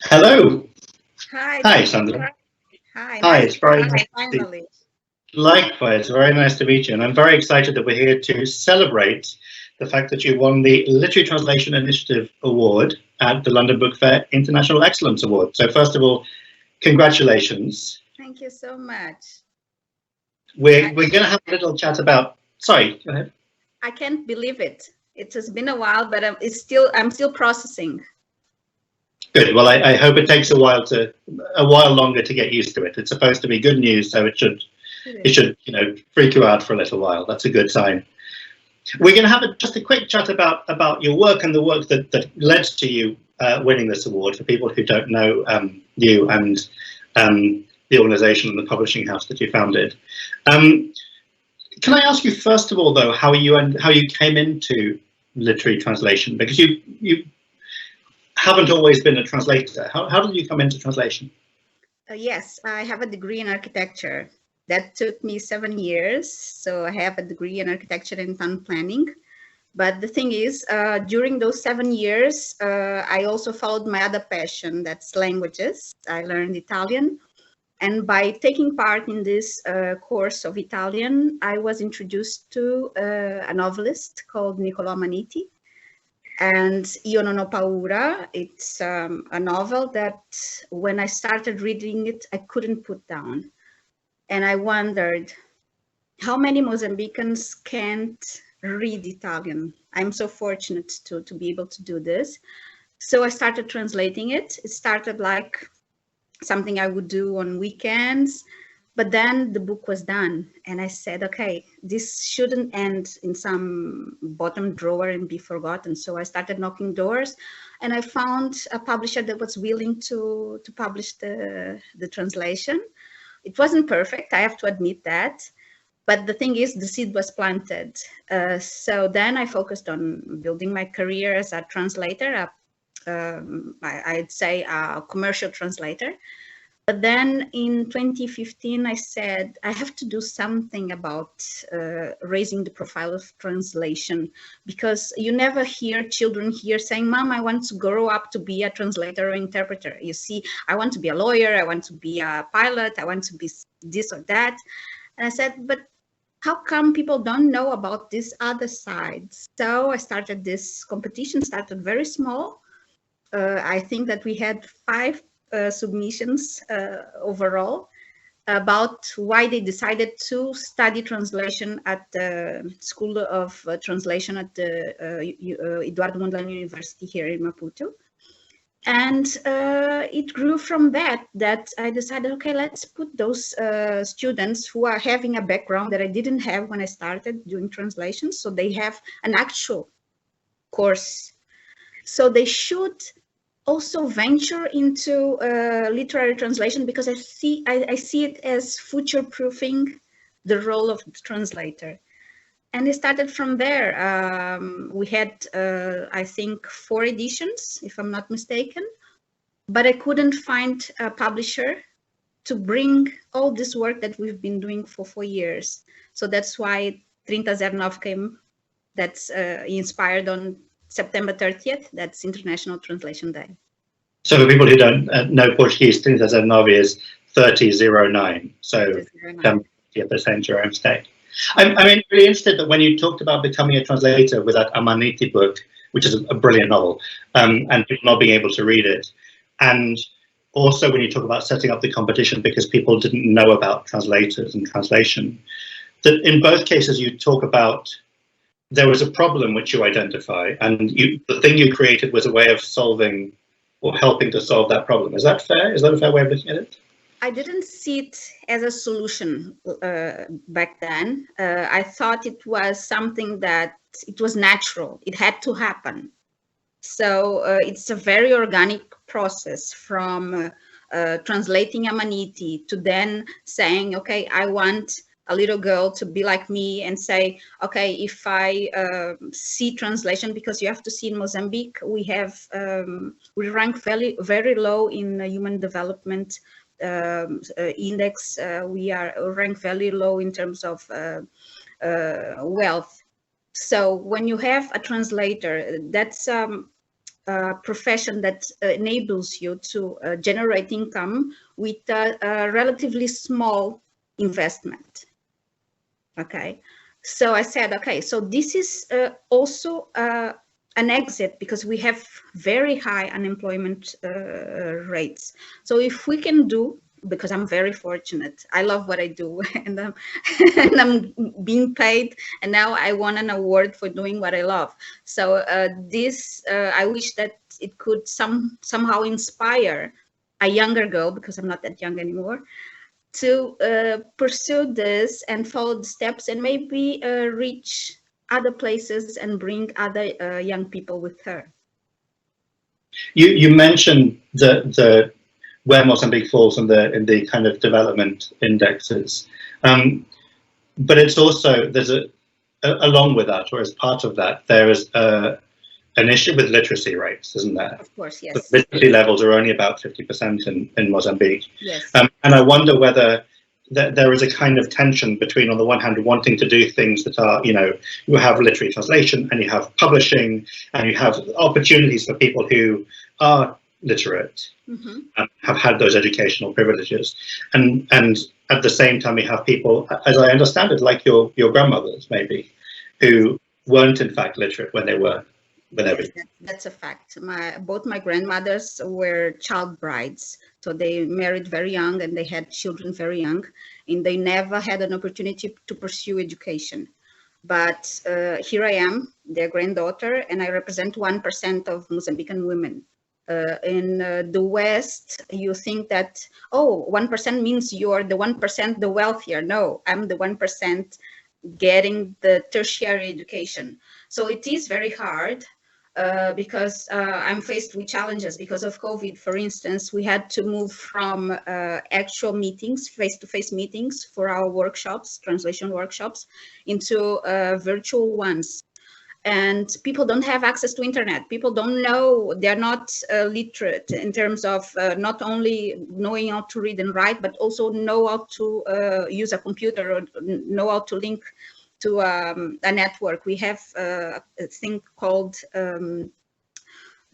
Hello. Hi, Hi, Sandra. hi, Hi, nice it's to very meet nice you to see you. finally. Likewise, very nice to meet you. And I'm very excited that we're here to celebrate the fact that you won the Literary Translation Initiative Award at the London Book Fair International Excellence Award. So first of all, congratulations. Thank you so much. We're going to have a little chat about, sorry, go ahead. I can't believe it. It has been a while, but I'm still processing. Good. Well, I hope it takes a while longer to get used to it. It's supposed to be good news, so it should, freak you out for a little while. That's a good sign. We're going to have just a quick chat about your work and the work that led to you winning this award for people who don't know you and the organisation and the publishing house that you founded. Can I ask you first of all, though, how you came into literary translation? Because you haven't always been a translator. How did you come into translation? Yes, I have a degree in architecture. That took me 7 years. So I have a degree in architecture and town planning. But the thing is, during those 7 years, I also followed my other passion, that's languages. I learned Italian. And by taking part in this course of Italian, I was introduced to a novelist called Niccolò Amaniti. And Io non ho paura, it's a novel that when I started reading it, I couldn't put down. And I wondered, how many Mozambicans can't read Italian? I'm so fortunate to be able to do this. So I started translating it. It started like something I would do on weekends. But then the book was done and I said, okay, this shouldn't end in some bottom drawer and be forgotten. So I started knocking doors and I found a publisher that was willing to publish the translation. It wasn't perfect, I have to admit that. But the thing is, the seed was planted. So then I focused on building my career as a translator, I'd say a commercial translator. But then in 2015, I said, I have to do something about raising the profile of translation, because you never hear children here saying, Mom, I want to grow up to be a translator or interpreter. You see, I want to be a lawyer, I want to be a pilot, I want to be this or that. And I said, but how come people don't know about this other side? So I started this competition, started very small. I think that we had 5 submissions overall about why they decided to study translation at the School of Translation at the Eduardo Mondlane University here in Maputo. And it grew from that I decided, okay, let's put those students who are having a background that I didn't have when I started doing translations, so they have an actual course. So they should also venture into literary translation, because I see it as future-proofing the role of the translator. And it started from there. We had, I think, 4 editions, if I'm not mistaken, but I couldn't find a publisher to bring all this work that we've been doing for 4 years. So that's why Trinta Zero Nove came. That's inspired on September 30th. That's International Translation Day. So for people who don't know Portuguese, Trinta Zero Nove is 3009. So 30th your own state. I'm really interested that when you talked about becoming a translator with that Amaniti book, which is a brilliant novel, and people not being able to read it, and also when you talk about setting up the competition because people didn't know about translators and translation, that in both cases you talk about there was a problem which you identify, and the thing you created was a way of solving or helping to solve that problem. Is that fair? Is that a fair way of looking at it? I didn't see it as a solution back then. I thought it was something that it was natural. It had to happen. So it's a very organic process from translating Amaniti to then saying, okay, I want a little girl to be like me and say, okay, if I see translation, because you have to see in Mozambique, we have, we rank very, very low in human development index. We are ranked very low in terms of wealth. So when you have a translator, that's profession that enables you to generate income with a relatively small investment. Okay, so I said, okay, so this is also an exit, because we have very high unemployment rates. So if we can do, because I'm very fortunate, I love what I do, and I'm being paid, and now I won an award for doing what I love. So this, I wish that it could somehow inspire a younger girl, because I'm not that young anymore, to pursue this and follow the steps, and maybe reach other places and bring other young people with her. You mentioned the where Mozambique falls in the kind of development indexes, but it's also, there's along with that, or as part of that, there is an issue with literacy rates, isn't there? Of course, yes. The literacy levels are only about 50% in Mozambique. Yes. And I wonder whether there is a kind of tension between, on the one hand, wanting to do things that are, you have literary translation, and you have publishing, and you have opportunities for people who are literate, and have had those educational privileges, and at the same time we have people, as I understand it, like your grandmothers maybe, who weren't in fact literate when they were. Yes, that's a fact. Both my grandmothers were child brides, so they married very young and they had children very young, and they never had an opportunity to pursue education. But here I am, their granddaughter, and I represent 1% of Mozambican women. In the West, you think that, oh, 1% means you're the 1% the wealthier. No, I'm the 1% getting the tertiary education. So it is very hard. Because I'm faced with challenges because of COVID. For instance, we had to move from actual meetings, face-to-face meetings for our workshops, translation workshops, into virtual ones. And people don't have access to internet. People don't know, they're not literate in terms of not only knowing how to read and write, but also know how to use a computer, or know how to link to a network. We have a thing called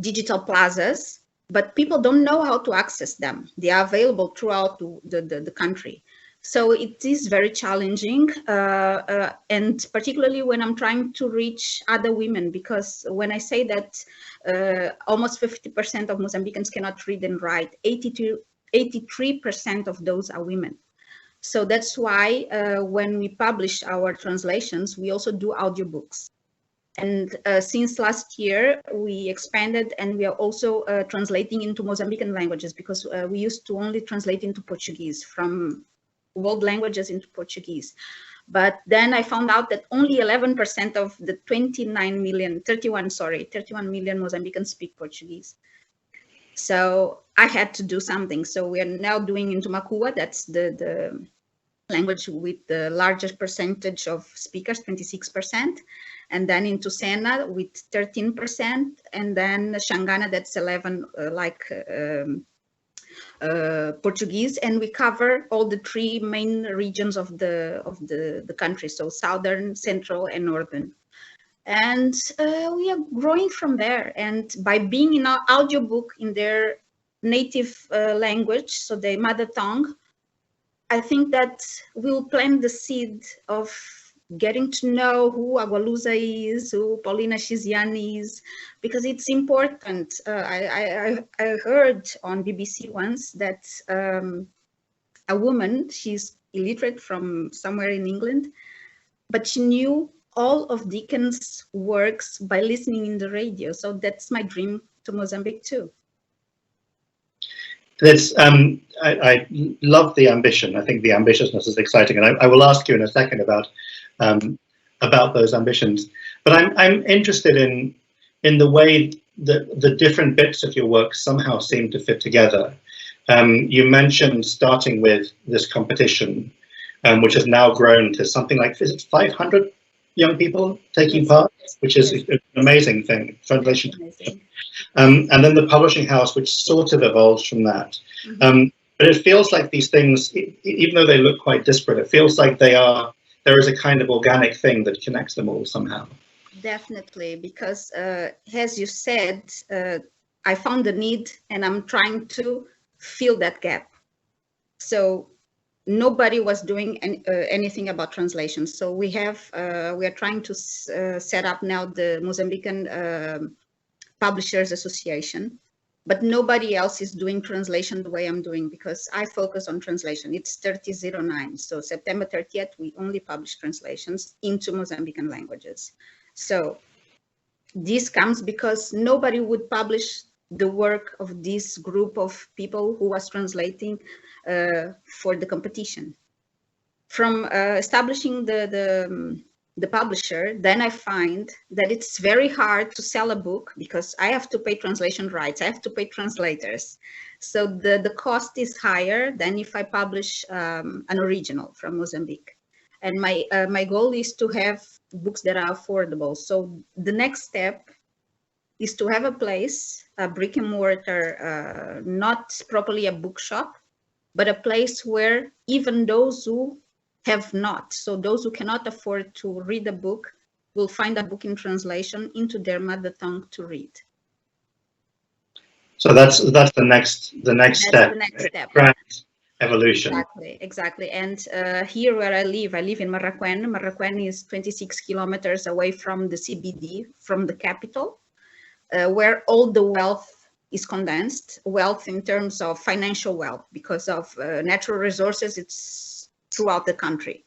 digital plazas, but people don't know how to access them. They are available throughout the country. So it is very challenging, and particularly when I'm trying to reach other women, because when I say that almost 50% of Mozambicans cannot read and write, 83% of those are women. So that's why when we publish our translations, we also do audiobooks. And since last year, we expanded, and we are also translating into Mozambican languages, because we used to only translate into Portuguese, from world languages into Portuguese. But then I found out that only 11% of the 31 million Mozambicans speak Portuguese. So I had to do something. So we are now doing into Makua, that's the language with the largest percentage of speakers, 26%, and then into Sena with 13%, and then Xangana, that's 11, Portuguese, and we cover all the three main regions of the country, so southern, central, and northern. And we are growing from there. And by being in our audiobook in their native language, so their mother tongue, I think that we'll plant the seed of getting to know who Agualusa is, who Paulina Shiziani is, because it's important. I heard on BBC once that a woman, she's illiterate from somewhere in England, but she knew all of Dickens' works by listening in the radio. So that's my dream to Mozambique too. I love the ambition. I think the ambitiousness is exciting, and I will ask you in a second about those ambitions. But I'm interested in the way that the different bits of your work somehow seem to fit together. You mentioned starting with this competition, which has now grown to something like 500 young people taking part, which is an amazing thing. Translation. And then the publishing house, which sort of evolves from that. But it feels like these things, even though they look quite disparate, it feels like there is a kind of organic thing that connects them all somehow. Definitely, because as you said, I found the need and I'm trying to fill that gap. So nobody was doing anything about translation. So we are trying to set up now the Mozambican Publishers Association, but nobody else is doing translation the way I'm doing, because I focus on translation. It's 3009. So September 30th, we only publish translations into Mozambican languages. So this comes because nobody would publish the work of this group of people who was translating for the competition. From establishing the publisher, then I find that it's very hard to sell a book because I have to pay translation rights, I have to pay translators. So the cost is higher than if I publish an original from Mozambique. And my goal is to have books that are affordable. So the next step is to have a place, a brick and mortar, not properly a bookshop, but a place where even those who have not, so those who cannot afford to read a book, will find a book in translation into their mother tongue to read. So that's the next step. The next step. Grand evolution. Exactly. And here where I live in Marraquén. Marraquén is 26 kilometers away from the CBD, from the capital, where all the wealth is condensed. Wealth in terms of financial wealth, because of natural resources, it's throughout the country.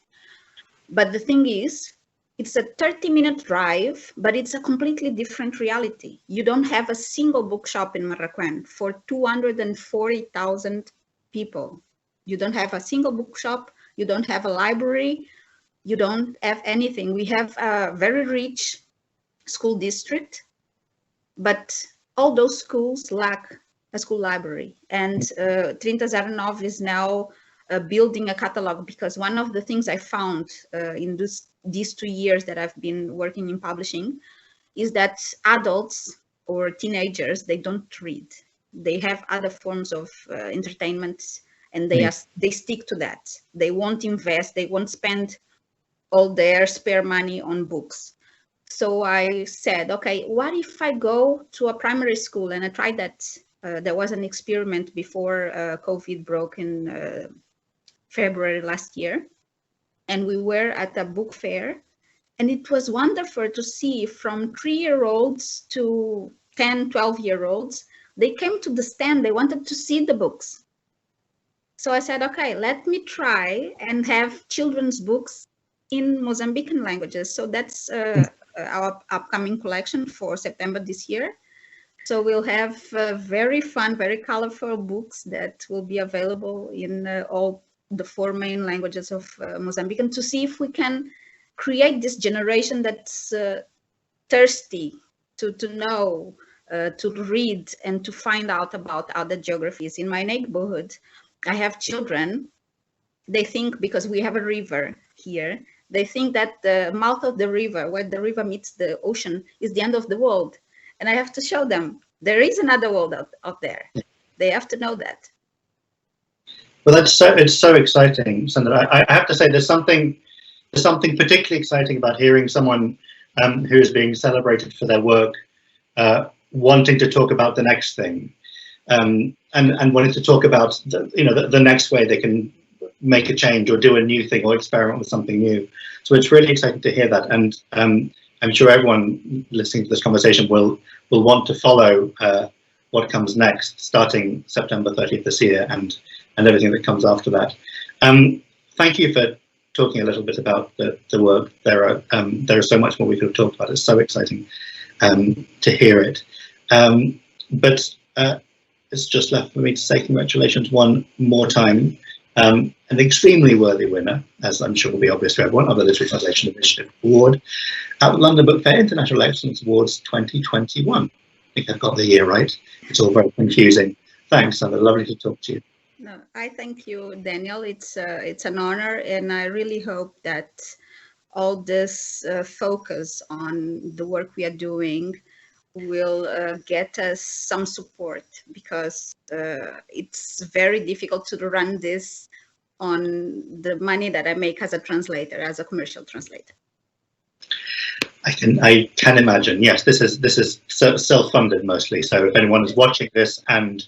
But the thing is, it's a 30-minute drive, but it's a completely different reality. You don't have a single bookshop in Marraquén for 240,000 people. You don't have a single bookshop, you don't have a library, you don't have anything. We have a very rich school district, but all those schools lack a school library. And Trinta Zero Nove is now building a catalog, because one of the things I found in these 2 years that I've been working in publishing is that adults or teenagers, they don't read. They have other forms of entertainment, and they stick to that. They won't invest, they won't spend all their spare money on books. So I said, okay, what if I go to a primary school? And I tried that. There was an experiment before COVID broke in February last year. And we were at a book fair. And it was wonderful to see from 3-year-olds to 10, 12-year-olds. They came to the stand, they wanted to see the books. So I said, okay, let me try and have children's books in Mozambican languages. So that's our upcoming collection for September this year. So we'll have very fun, very colorful books that will be available in all the 4 main languages of Mozambique, and to see if we can create this generation that's thirsty to know, to read, and to find out about other geographies. In my neighborhood, I have children. They think, because we have a river here, they think that the mouth of the river, where the river meets the ocean, is the end of the world. And I have to show them there is another world out there. They have to know that. Well, it's so exciting, Sandra. I have to say, there's something particularly exciting about hearing someone who is being celebrated for their work, wanting to talk about the next thing, and wanting to talk about the next way they can make a change or do a new thing or experiment with something new. So it's really exciting to hear that, and I'm sure everyone listening to this conversation will want to follow what comes next, starting September 30th this year, and everything that comes after that. Thank you for talking a little bit about the work. There is so much more we could have talked about. It's so exciting to hear it. But it's just left for me to say congratulations one more time. An extremely worthy winner, as I'm sure will be obvious to everyone, of the Literary Translation Initiative Award at the London Book Fair International Excellence Awards 2021. I think I've got the year right. It's all very confusing. Thanks, Sandra. Lovely to talk to you. No, I thank you, Daniel. It's an honor, and I really hope that all this focus on the work we are doing will get us some support, because it's very difficult to run this on the money that I make as a translator, as a commercial translator. I can imagine. Yes, this is self-funded mostly. So if anyone is watching this and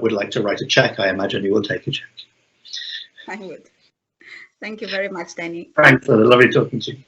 would like to write a check, I imagine you will take a check. I would. Thank you very much, Danny. Thanks, lovely talking to you.